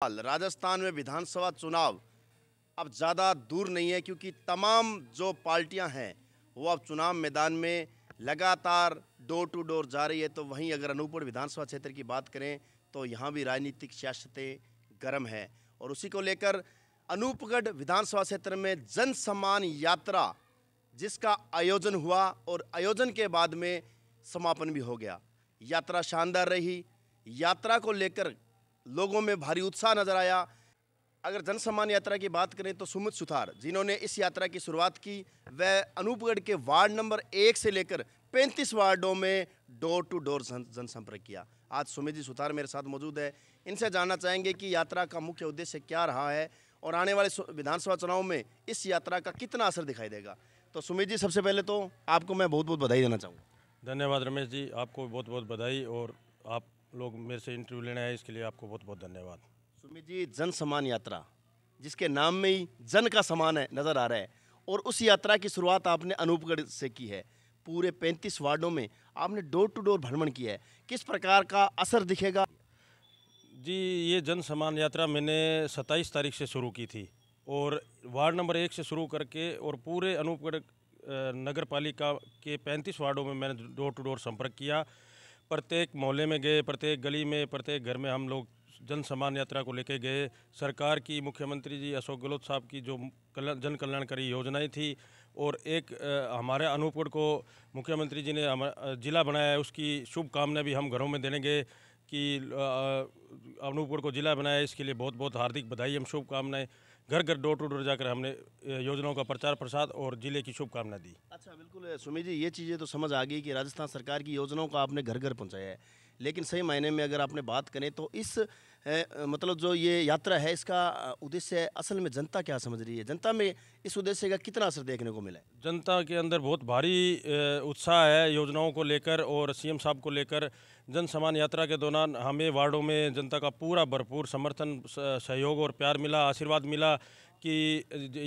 राजस्थान में विधानसभा चुनाव अब ज़्यादा दूर नहीं है, क्योंकि तमाम जो पार्टियां हैं वो अब चुनाव मैदान में लगातार डोर टू डोर जा रही है। तो वहीं अगर अनूपगढ़ विधानसभा क्षेत्र की बात करें तो यहाँ भी राजनीतिक सियासतें गर्म है और उसी को लेकर अनूपगढ़ विधानसभा क्षेत्र में जन सम्मान यात्रा जिसका आयोजन हुआ और आयोजन के बाद में समापन भी हो गया। यात्रा शानदार रही। यात्रा को लेकर लोगों में भारी उत्साह नजर आया। अगर जन सम्मान यात्रा की बात करें तो सुमित सुथार जिन्होंने इस यात्रा की शुरुआत की, वह अनूपगढ़ के वार्ड नंबर 1 से लेकर 35 वार्डों में डोर टू डोर जनसंपर्क किया। आज सुमित जी सुथार मेरे साथ मौजूद है। इनसे जानना चाहेंगे कि यात्रा का मुख्य उद्देश्य क्या रहा है और आने वाले विधानसभा चुनाव में इस यात्रा का कितना असर दिखाई देगा। तो सुमित जी, सबसे पहले तो आपको मैं बहुत बहुत बधाई देना चाहूँगा। धन्यवाद रमेश जी, आपको बहुत बहुत बधाई और आप लोग मेरे से इंटरव्यू लेने आए इसके लिए आपको बहुत बहुत धन्यवाद। सुमित जी, जन सम्मान यात्रा जिसके नाम में ही जन का सम्मान है नज़र आ रहा है और उस यात्रा की शुरुआत आपने अनूपगढ़ से की है। पूरे 35 वार्डों में आपने डोर टू डोर भ्रमण किया है, किस प्रकार का असर दिखेगा? जी, ये जन सम्मान यात्रा मैंने 27 तारीख से शुरू की थी और वार्ड नंबर 1 से शुरू करके और पूरे अनूपगढ़ नगर पालिका के 35 वार्डों में मैंने डोर टू डोर संपर्क किया। प्रत्येक मोहल्ले में गए, प्रत्येक गली में, प्रत्येक घर में हम लोग जन सम्मान यात्रा को लेके गए। सरकार की, मुख्यमंत्री जी अशोक गहलोत साहब की जो जन कल्याणकारी योजनाएं थी और एक हमारे अनूपगढ़ को मुख्यमंत्री जी ने ज़िला बनाया है, उसकी शुभकामनाएं भी हम घरों में देने गए कि अनूपगढ़ को ज़िला बनाया, इसके लिए बहुत बहुत हार्दिक बधाई, हम शुभकामनाएं घर घर डोर टू डोर जाकर हमने योजनाओं का प्रचार प्रसार और जिले की शुभकामनाएं दी। अच्छा, बिल्कुल सुमित जी, ये चीज़ें तो समझ आ गई कि राजस्थान सरकार की योजनाओं को आपने घर घर पहुंचाया है, लेकिन सही मायने में अगर आपने बात करें तो इस मतलब जो ये यात्रा है इसका उद्देश्य असल में जनता क्या समझ रही है? जनता में इस उद्देश्य का कितना असर देखने को मिला है? जनता के अंदर बहुत भारी उत्साह है योजनाओं को लेकर और सीएम साहब को लेकर। जन सम्मान यात्रा के दौरान हमें वार्डों में जनता का पूरा भरपूर समर्थन, सहयोग और प्यार मिला, आशीर्वाद मिला कि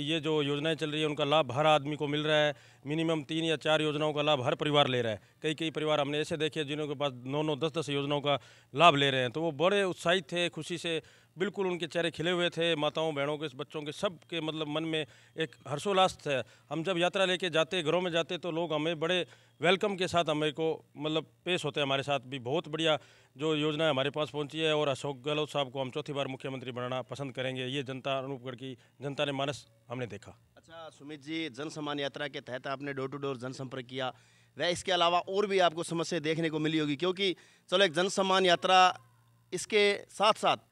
ये जो योजनाएं चल रही है उनका लाभ हर आदमी को मिल रहा है। मिनिमम 3 या 4 योजनाओं का लाभ हर परिवार ले रहा है। कई कई परिवार हमने ऐसे देखे जिन्हों के पास 9-9, 10-10 योजनाओं का लाभ ले रहे हैं, तो वो बड़े उत्साहित थे, खुशी से बिल्कुल उनके चेहरे खिले हुए थे। माताओं बहनों के, बच्चों के, सब के मतलब मन में एक हर्षोल्लास था। हम जब यात्रा लेके जाते, घरों में जाते, तो लोग हमें बड़े वेलकम के साथ हमें को मतलब पेश होते हैं। हमारे साथ भी बहुत बढ़िया जो योजना हमारे पास पहुंची है और अशोक गहलोत साहब को हम चौथी बार मुख्यमंत्री बनाना पसंद करेंगे, ये जनता, अनूपगढ़ की जनता ने मानस हमने देखा। अच्छा सुमित जी, जन सम्मान यात्रा के तहत आपने डोर टू डोर जनसंपर्क किया, वह इसके अलावा और भी आपको समस्या देखने को मिली होगी, क्योंकि चलो एक जन सम्मान यात्रा, इसके साथ साथ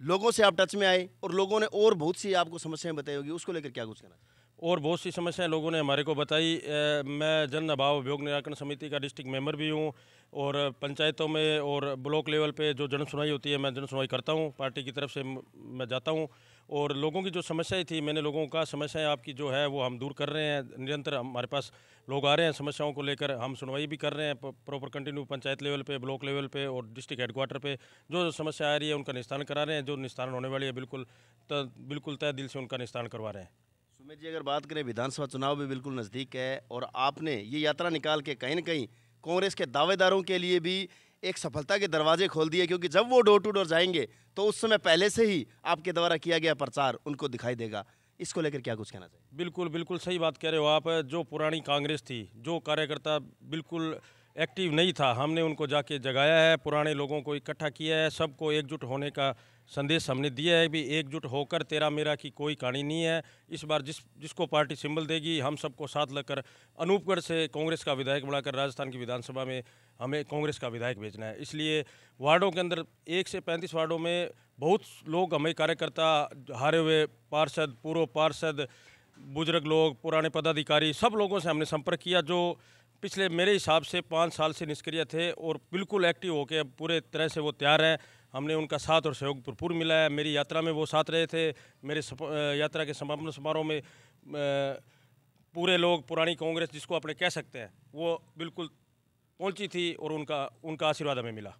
लोगों से आप टच में आए और लोगों ने और बहुत सी आपको समस्याएं बताई होगी, उसको लेकर क्या कुछ कहना चाहिए? और बहुत सी समस्याएं लोगों ने हमारे को बताई। मैं जन अभाव अभियोग निराकरण समिति का डिस्ट्रिक्ट मेंबर भी हूं और पंचायतों में और ब्लॉक लेवल पे जो जन सुनवाई होती है मैं जन सुनवाई करता हूं, पार्टी की तरफ से मैं जाता हूं और लोगों की जो समस्याएं थी, मैंने लोगों का समस्याएं आपकी जो है वो हम दूर कर रहे हैं। निरंतर हमारे पास लोग आ रहे हैं समस्याओं को लेकर, हम सुनवाई भी कर रहे हैं प्रॉपर कंटिन्यू, पंचायत लेवल पे, ब्लॉक लेवल पे और डिस्ट्रिक्ट हेडक्वार्टर पे जो समस्या आ रही है उनका निस्तारण करा रहे हैं। जो निस्तारण होने वाली है बिल्कुल तय दिल से उनका निस्तारण करवा रहे हैं। सुमित जी, अगर बात करें विधानसभा चुनाव भी बिल्कुल नज़दीक है और आपने ये यात्रा निकाल के कहीं न कहीं कांग्रेस के दावेदारों के लिए भी एक सफलता के दरवाजे खोल दिए, क्योंकि जब वो डोर टू डोर जाएंगे तो उस समय पहले से ही आपके द्वारा किया गया प्रचार उनको दिखाई देगा। इसको लेकर क्या कुछ कहना चाहिए? बिल्कुल बिल्कुल सही बात कह रहे हो आप। जो पुरानी कांग्रेस थी, जो कार्यकर्ता बिल्कुल एक्टिव नहीं था, हमने उनको जाके जगाया है, पुराने लोगों को इकट्ठा किया है, सबको एकजुट होने का संदेश हमने दिया है। भी एकजुट होकर तेरा मेरा की कोई कहानी नहीं है। इस बार जिसको पार्टी सिंबल देगी हम सबको साथ लेकर अनूपगढ़ से कांग्रेस का विधायक बनाकर राजस्थान की विधानसभा में हमें कांग्रेस का विधायक भेजना है। इसलिए वार्डों के अंदर 1 से 35 वार्डों में बहुत लोग हमें कार्यकर्ता, हारे हुए पार्षद, पूर्व पार्षद, बुजुर्ग लोग, पुराने पदाधिकारी, सब लोगों से हमने संपर्क किया जो पिछले मेरे हिसाब से 5 साल से निष्क्रिय थे और बिल्कुल एक्टिव होकर अब पूरे तरह से वो तैयार हैं। हमने उनका साथ और सहयोग भरपूर मिला है। मेरी यात्रा में वो साथ रहे थे। मेरे यात्रा के समापन समारोह में पूरे लोग, पुरानी कांग्रेस जिसको अपने कह सकते हैं, वो बिल्कुल पहुंची थी और उनका आशीर्वाद हमें मिला।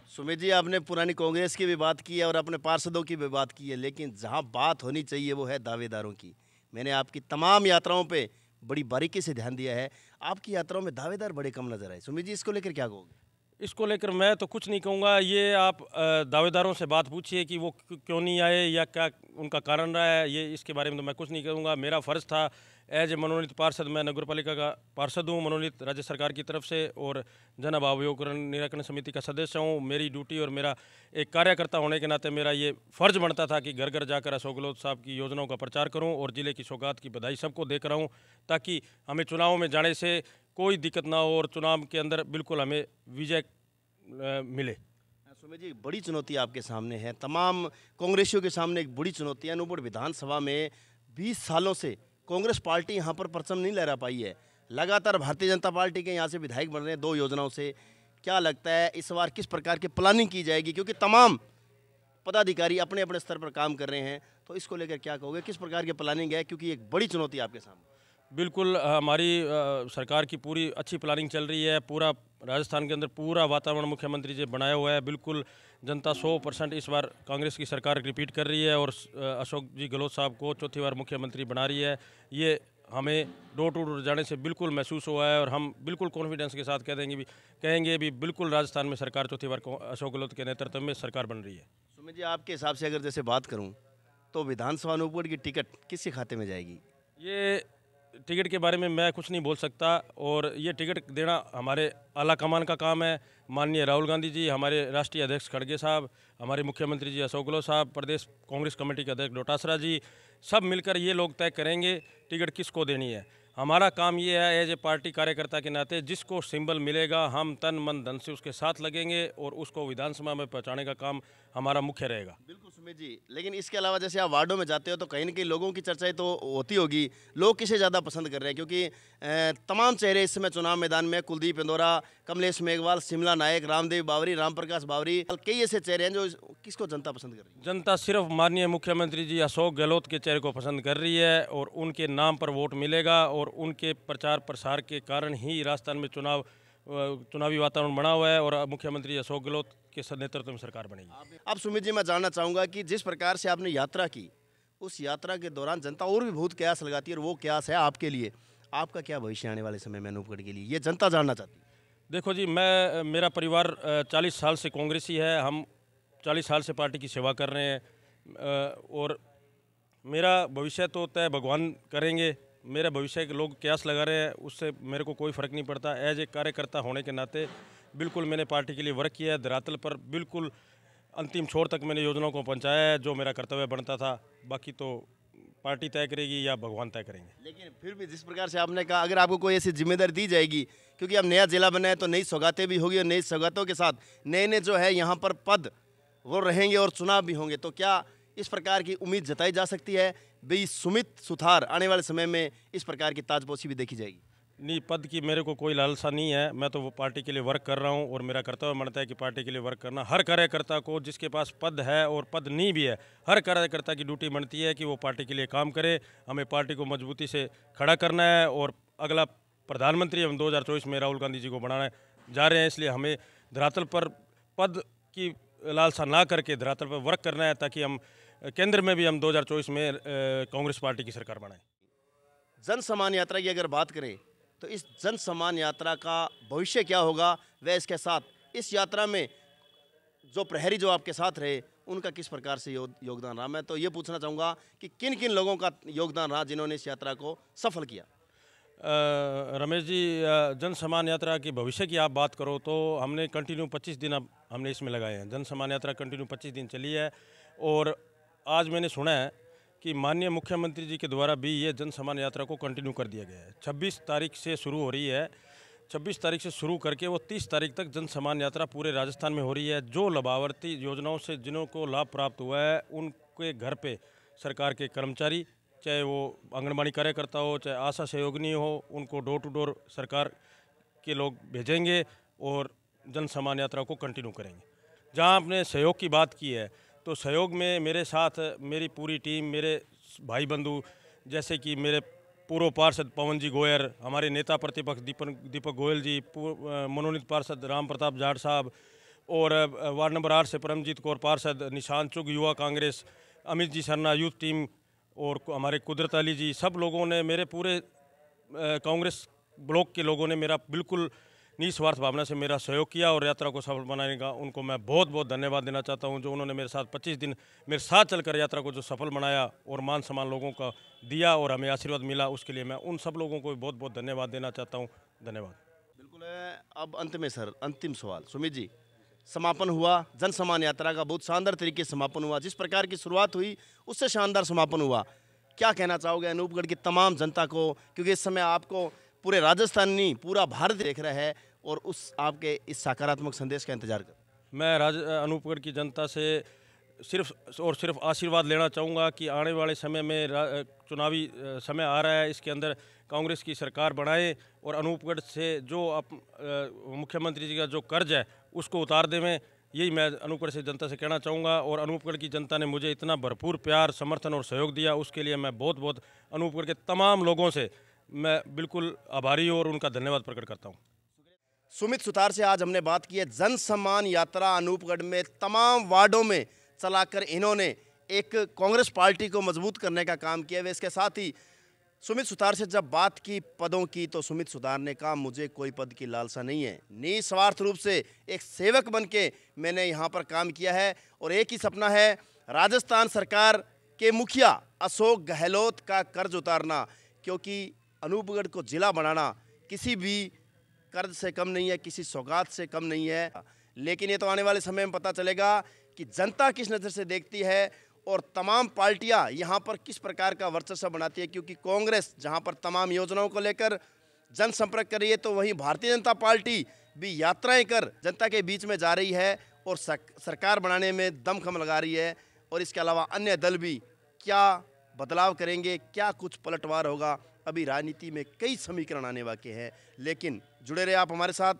सुमित जी, आपने पुरानी कांग्रेस की भी बात की है और अपने पार्षदों की भी बात की है, लेकिन जहां बात होनी चाहिए वो है दावेदारों की। मैंने आपकी तमाम यात्राओं पे बड़ी बारीकी से ध्यान दिया है, आपकी यात्राओं में दावेदार बड़े कम नजर आए। सुमित जी, इसको लेकर क्या कहोगे? इसको लेकर मैं तो कुछ नहीं कहूँगा। ये आप दावेदारों से बात पूछिए कि वो क्यों नहीं आए या क्या उनका कारण रहा है। ये इसके बारे में तो मैं कुछ नहीं कहूँगा। मेरा फ़र्ज़ था एज ए मनोनीत पार्षद, मैं नगर पालिका का पार्षद हूँ मनोनीत राज्य सरकार की तरफ से, और जन अभियोग निराकरण समिति का सदस्य हूँ। मेरी ड्यूटी और मेरा एक कार्यकर्ता होने के नाते मेरा ये फ़र्ज़ बनता था कि घर घर जाकर अशोक गहलोत साहब की योजनाओं का प्रचार करूँ और ज़िले की सौगात की बधाई सबको देकर आऊँ, ताकि हमें चुनाव में जाने से कोई दिक्कत ना हो और चुनाव के अंदर बिल्कुल हमें विजय मिले। सुमित जी, बड़ी चुनौती आपके सामने है, तमाम कांग्रेसियों के सामने एक बड़ी चुनौती है। अनूपपुर विधानसभा में 20 सालों से कांग्रेस पार्टी यहाँ पर परचम नहीं लहरा पाई है। लगातार भारतीय जनता पार्टी के यहाँ से विधायक बन रहे हैं 2 योजनाओं से। क्या लगता है इस बार किस प्रकार की प्लानिंग की जाएगी, क्योंकि तमाम पदाधिकारी अपने अपने स्तर पर काम कर रहे हैं, तो इसको लेकर क्या कहोगे, किस प्रकार की प्लानिंग है, क्योंकि एक बड़ी चुनौती आपके सामने। बिल्कुल हमारी सरकार की पूरी अच्छी प्लानिंग चल रही है। पूरा राजस्थान के अंदर पूरा वातावरण मुख्यमंत्री जी बनाया हुआ है। बिल्कुल जनता 100% इस बार कांग्रेस की सरकार रिपीट कर रही है और अशोक जी गहलोत साहब को चौथी बार मुख्यमंत्री बना रही है। ये हमें डोर टू डोर जाने से बिल्कुल महसूस हुआ है और हम बिल्कुल कॉन्फिडेंस के साथ कहेंगे भी बिल्कुल राजस्थान में सरकार चौथी बार अशोक गहलोत के नेतृत्व में सरकार बन रही है। सुमित जी, आपके हिसाब से अगर जैसे बात करूँ तो विधानसभा अनूपपुर की टिकट किसके खाते में जाएगी? ये टिकट के बारे में मैं कुछ नहीं बोल सकता और ये टिकट देना हमारे आला कमान का काम है। माननीय राहुल गांधी जी, हमारे राष्ट्रीय अध्यक्ष खड़गे साहब, हमारे मुख्यमंत्री जी अशोक गहलोत साहब, प्रदेश कांग्रेस कमेटी के अध्यक्ष डोटासरा जी, सब मिलकर ये लोग तय करेंगे टिकट किसको देनी है। हमारा काम ये है एज ए पार्टी कार्यकर्ता के नाते, जिसको सिंबल मिलेगा हम तन मन धन से उसके साथ लगेंगे और उसको विधानसभा में पहुंचाने का काम हमारा मुख्य रहेगा। बिल्कुल सुमित जी, लेकिन इसके अलावा जैसे आप वार्डों में जाते हो तो कहीं न कहीं लोगों की चर्चाएं तो होती होगी, लोग किसे ज़्यादा पसंद कर रहे हैं, क्योंकि तमाम चेहरे इस समय चुनाव मैदान में, कुलदीप इंदौरा, कमलेश मेघवाल, शिमला नायक, रामदेव बावरी, रामप्रकाश बावरी, कई ऐसे चेहरे हैं जो किसको जनता पसंद कर रही है? जनता सिर्फ माननीय मुख्यमंत्री जी अशोक गहलोत के चेहरे को पसंद कर रही है और उनके नाम पर वोट मिलेगा और उनके प्रचार प्रसार के कारण ही राजस्थान में चुनावी वातावरण बना हुआ है और मुख्यमंत्री अशोक गहलोत के नेतृत्व में सरकार बनेगी। अब सुमित जी, मैं जानना चाहूँगा कि जिस प्रकार से आपने यात्रा की, उस यात्रा के दौरान जनता और भी बहुत कयास लगाती है, और वो कयास है आपके लिए, आपका क्या भविष्य आने वाले समय में अनूपगढ़ के लिए, ये जनता जानना चाहती है। देखो जी, मेरा परिवार 40 साल से कांग्रेसी है। हम 40 साल से पार्टी की सेवा कर रहे हैं और मेरा भविष्य तो तय भगवान करेंगे। मेरे भविष्य के लोग कयास लगा रहे हैं, उससे मेरे को कोई फ़र्क नहीं पड़ता। एज ए कार्यकर्ता होने के नाते बिल्कुल मैंने पार्टी के लिए वर्क किया है। धरातल पर बिल्कुल अंतिम छोर तक मैंने योजनाओं को पहुंचाया है, जो मेरा कर्तव्य बनता था। बाकी तो पार्टी तय करेगी या भगवान तय करेंगे। लेकिन फिर भी जिस प्रकार से आपने कहा, अगर आपको कोई ऐसी जिम्मेदारी दी जाएगी, क्योंकि अब नया जिला बना है तो नई सौगातें भी होगी और नई सौगातों के साथ नए नए जो है यहाँ पर पद वो रहेंगे और चुनाव भी होंगे, तो क्या इस प्रकार की उम्मीद जताई जा सकती है भाई सुमित सुथार आने वाले समय में इस प्रकार की ताजपोशी भी देखी जाएगी? नहीं, पद की मेरे को कोई लालसा नहीं है। मैं तो वो पार्टी के लिए वर्क कर रहा हूँ और मेरा कर्तव्य बनता है कि पार्टी के लिए वर्क करना। हर कार्यकर्ता को, जिसके पास पद है और पद नहीं भी है, हर कार्यकर्ता की ड्यूटी बनती है कि वो पार्टी के लिए काम करे। हमें पार्टी को मजबूती से खड़ा करना है और अगला प्रधानमंत्री हम 2024 में राहुल गांधी जी को बनाने जा रहे हैं। इसलिए हमें धरातल पर पद की लालसा ना करके धरातल पर वर्क करना है, ताकि हम केंद्र में भी हम 2024 में कांग्रेस पार्टी की सरकार बनाएं। जन सम्मान यात्रा की अगर बात करें तो इस जन सम्मान यात्रा का भविष्य क्या होगा, वह इसके साथ इस यात्रा में जो प्रहरी जो आपके साथ रहे उनका किस प्रकार से योगदान रहा? मैं तो ये पूछना चाहूँगा कि किन किन लोगों का योगदान रहा जिन्होंने इस यात्रा को सफल किया? रमेश जी, जन सम्मान यात्रा की भविष्य की आप बात करो तो हमने कंटिन्यू 25 दिन अब हमने इसमें लगाए हैं। जन सम्मान यात्रा कंटिन्यू 25 दिन चली है और आज मैंने सुना है कि माननीय मुख्यमंत्री जी के द्वारा भी ये जन सम्मान यात्रा को कंटिन्यू कर दिया गया है। 26 तारीख से शुरू हो रही है। 26 तारीख से शुरू करके वो 30 तारीख तक जन सम्मान यात्रा पूरे राजस्थान में हो रही है। जो लाभार्थी योजनाओं से जिन्हों को लाभ प्राप्त हुआ है, उनके घर पे सरकार के कर्मचारी, चाहे वो आंगनबाड़ी कार्यकर्ता हो, चाहे आशा सहयोगिनी हो, उनको डोर टू डोर सरकार के लोग भेजेंगे और जन सम्मान यात्रा को कंटिन्यू करेंगे। जहाँ आपने सहयोग की बात की है, तो सहयोग में मेरे साथ मेरी पूरी टीम, मेरे भाई बंधु, जैसे कि मेरे पूर्व पार्षद पवन जी गोयर, हमारे नेता प्रतिपक्ष दीपक गोयल जी, मनोनीत पार्षद राम प्रताप जाट साहब और वार्ड नंबर 8 से परमजीत कौर पार्षद, निशांत चुग युवा कांग्रेस, अमित जी सरना यूथ टीम और हमारे कुदरत अली जी, सब लोगों ने, मेरे पूरे कांग्रेस ब्लॉक के लोगों ने मेरा बिल्कुल निस्वार्थ भावना से मेरा सहयोग किया और यात्रा को सफल बनाने का उनको मैं बहुत बहुत धन्यवाद देना चाहता हूं। जो उन्होंने मेरे साथ 25 दिन मेरे साथ चलकर यात्रा को जो सफल बनाया और मान सम्मान लोगों का दिया और हमें आशीर्वाद मिला, उसके लिए मैं उन सब लोगों को भी बहुत बहुत धन्यवाद देना चाहता हूँ। धन्यवाद। बिल्कुल है। अब अंत में सर अंतिम सवाल, सुमित जी, समापन हुआ, जन सम्मान यात्रा का बहुत शानदार तरीके से समापन हुआ, जिस प्रकार की शुरुआत हुई उससे शानदार समापन हुआ। क्या कहना चाहोगे अनूपगढ़ की तमाम जनता को, क्योंकि इस समय आपको पूरे राजस्थान नहीं पूरा भारत देख रहा है और उस आपके इस सकारात्मक संदेश का इंतजार कर। मैं अनूपगढ़ की जनता से सिर्फ आशीर्वाद लेना चाहूँगा कि आने वाले समय में चुनावी समय आ रहा है, इसके अंदर कांग्रेस की सरकार बनाए और अनूपगढ़ से जो मुख्यमंत्री जी का जो कर्ज है उसको उतार देवें। यही मैं अनूपगढ़ से जनता से कहना चाहूँगा। और अनूपगढ़ की जनता ने मुझे इतना भरपूर प्यार, समर्थन और सहयोग दिया, उसके लिए मैं बहुत बहुत अनूपगढ़ के तमाम लोगों से मैं बिल्कुल आभारी हूँ और उनका धन्यवाद प्रकट करता हूँ। सुमित सुतार से आज हमने बात की है जन सम्मान यात्रा अनूपगढ़ में तमाम वार्डों में चलाकर इन्होंने एक कांग्रेस पार्टी को मजबूत करने का काम किया है। इसके साथ ही सुमित सुतार से जब बात की पदों की तो सुमित सुतार ने कहा मुझे कोई पद की लालसा नहीं है, निस्वार्थ रूप से एक सेवक बन के मैंने यहाँ पर काम किया है और एक ही सपना है, राजस्थान सरकार के मुखिया अशोक गहलोत का कर्ज उतारना, क्योंकि अनूपगढ़ को जिला बनाना किसी भी कर्ज से कम नहीं है, किसी सौगात से कम नहीं है। लेकिन ये तो आने वाले समय में पता चलेगा कि जनता किस नज़र से देखती है और तमाम पार्टियां यहाँ पर किस प्रकार का वर्चस्व बनाती है। क्योंकि कांग्रेस जहाँ पर तमाम योजनाओं को लेकर जनसंपर्क कर रही है, तो वहीं भारतीय जनता पार्टी भी यात्राएं कर जनता के बीच में जा रही है और सरकार बनाने में दमखम लगा रही है। और इसके अलावा अन्य दल भी क्या बदलाव करेंगे, क्या कुछ पलटवार होगा, अभी राजनीति में कई समीकरण आने बाकी हैं। लेकिन जुड़े रहे आप हमारे साथ।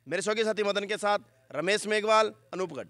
मेरे सहयोगी साथी मदन के साथ रमेश मेघवाल, अनूपगढ़।